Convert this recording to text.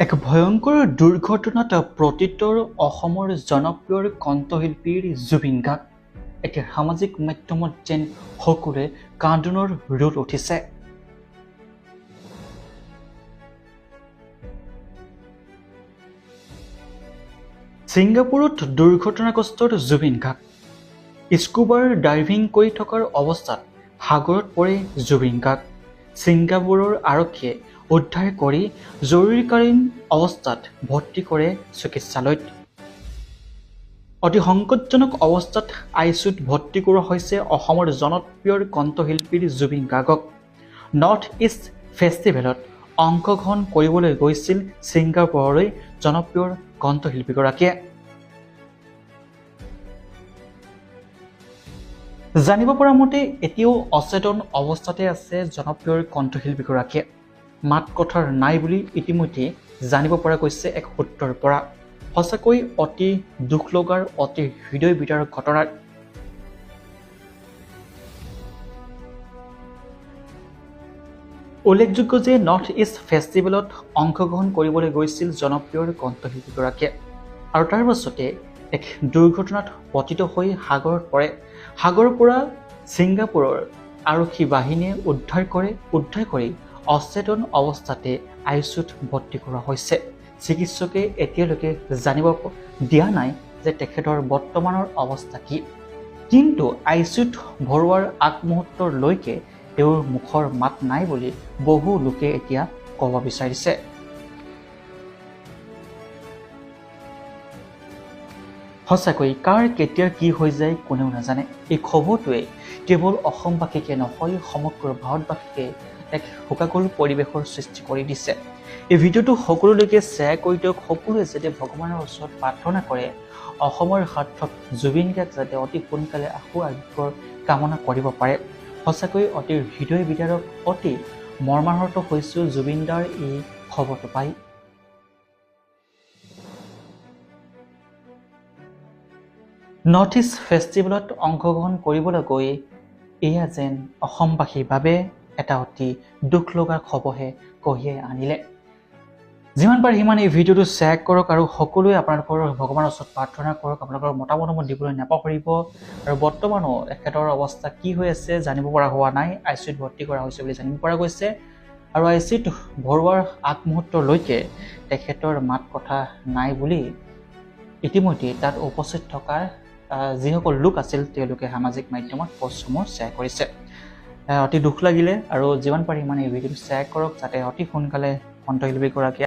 এক ভয়ংকৰ দুৰ্ঘটনাত প্ৰতিতৰ অসমৰ জনপ্ৰিয় কণ্ঠশিল্পীৰ জুবিন গাৰ্গ এতিয়া সামাজিক মাধ্যমত যেন সকলোৱে কান্দোনৰ ৰোল উঠিছে। ছিংগাপুৰত দুৰ্ঘটনাগ্ৰস্ত জুবিন গাৰ্গ স্কুবাৰ ডাইভিং কৰি থকাৰ অৱস্থাত সাগৰত পৰে জুবিন গাৰ্গ। ছিংগাপুৰৰ আৰক্ষীয়ে উদ্ধাৰ কৰি জৰুৰীকালীন অৱস্থাত ভৰ্তি কৰে চিকিৎসালয়ত। অতি সংকটজনক অৱস্থাত আইচিইউত ভৰ্তি কৰোৱা হৈছে অসমৰ জনপ্ৰিয় কণ্ঠশিল্পীৰ জুবিন গাৰ্গক। নৰ্থ ইষ্ট ফেষ্টিভেলত অংশগ্ৰহণ কৰিবলৈ গৈছিল ছিংগাপুৰলৈ জনপ্ৰিয় কণ্ঠশিল্পীগৰাকীয়ে। জানিব পৰা মতে এতিয়াও অচেতন অৱস্থাতে আছে জনপ্ৰিয় কণ্ঠশিল্পীগৰাকীয়ে। মাত কথাৰ নাই বুলি ইতিমধ্যে জানিব পৰা গৈছে এক সূত্ৰৰ পৰা। সঁচাকৈ অতি দুখ লগাৰ অতি হৃদয় বিদাৰ ঘটনাৰ। উল্লেখযোগ্য যে নৰ্থ ইষ্ট ফেষ্টিভেলত অংশগ্ৰহণ কৰিবলৈ গৈছিল জনপ্ৰিয় কণ্ঠশিল্পীগৰাকীয়ে আৰু তাৰ পাছতে এক দুৰ্ঘটনাত পতিত হৈ সাগৰত পৰে। সাগৰৰ পৰা ছিংগাপুৰৰ আৰক্ষী বাহিনীয়ে উদ্ধাৰ কৰি অচেতন অৱস্থাতে আইচিইউত ভৰ্তি কৰা হৈছে। চিকিৎসকে এতিয়ালৈকে জানিব দিয়া নাই যে তেখেতৰ বৰ্তমানৰ অৱস্থা কি, কিন্তু আইচিইউত ভৰোৱাৰ আগমুহূৰ্তলৈকে তেওঁৰ মুখৰ মাত নাই বুলি বহু লোকে এতিয়া ক'ব বিচাৰিছে। সঁচাকৈ কাৰ কেতিয়া কি হৈ যায় কোনেও নাজানে। এই খবৰটোৱে কেৱল অসমবাসীকে নহয় সমগ্ৰ ভাৰতবাসীকে এক শোকাকুল পৰিৱেশৰ সৃষ্টি কৰি দিছে। এই ভিডিঅ'টো সকলোলৈকে শ্বেয়াৰ কৰি দিয়ক। সকলোৱে যাতে ভগৱানৰ ওচৰত প্ৰাৰ্থনা কৰে অসমৰ স্বাৰ্থত জুবিন গাৰ্গ যাতে অতি সোনকালে আকৌ আৰোগ্যৰ কামনা কৰিব পাৰে। সঁচাকৈ অতি হৃদয় বিদাৰক অতি মৰ্মাহত হৈছোঁ জুবিন দাৰ এই খবৰটো পাই। নৰ্থ ইষ্ট ফেষ্টিভেলত অংশগ্ৰহণ কৰিবলৈ গৈ এয়া যেন অসমবাসীৰ বাবে এটা অতি দুখ লগা খবৰহে কঢ়িয়াই আনিলে। যিমান পাৰে সিমান এই ভিডিঅ'টো শ্বেয়াৰ কৰক আৰু সকলোৱে আপোনালোকৰ ভগৱানৰ ওচৰত প্ৰাৰ্থনা কৰক। আপোনালোকৰ মতামত দিবলৈ নাপাহৰিব। আৰু বৰ্তমানো তেখেতৰ অৱস্থা কি হৈ আছে জানিব পৰা হোৱা নাই। আইচিইউত ভৰ্তি কৰা হৈছে বুলি জানিব পৰা গৈছে আৰু আইচিইউত ভৰোৱাৰ আগমুহূৰ্তলৈকে তেখেতৰ মাত কথা নাই বুলি ইতিমধ্যে তাত উপস্থিত থকা যিসকল লোক আছিল তেওঁলোকে সামাজিক মাধ্যমত পষ্টসমূহ শ্বেয়াৰ কৰিছে। অতি দুখ লাগিলে আৰু যিমান পাৰি সিমান এই ভিডিঅ'টো শ্বেয়াৰ কৰক যাতে অতি সোনকালে কণ্ঠশিল্পীগৰাকীয়ে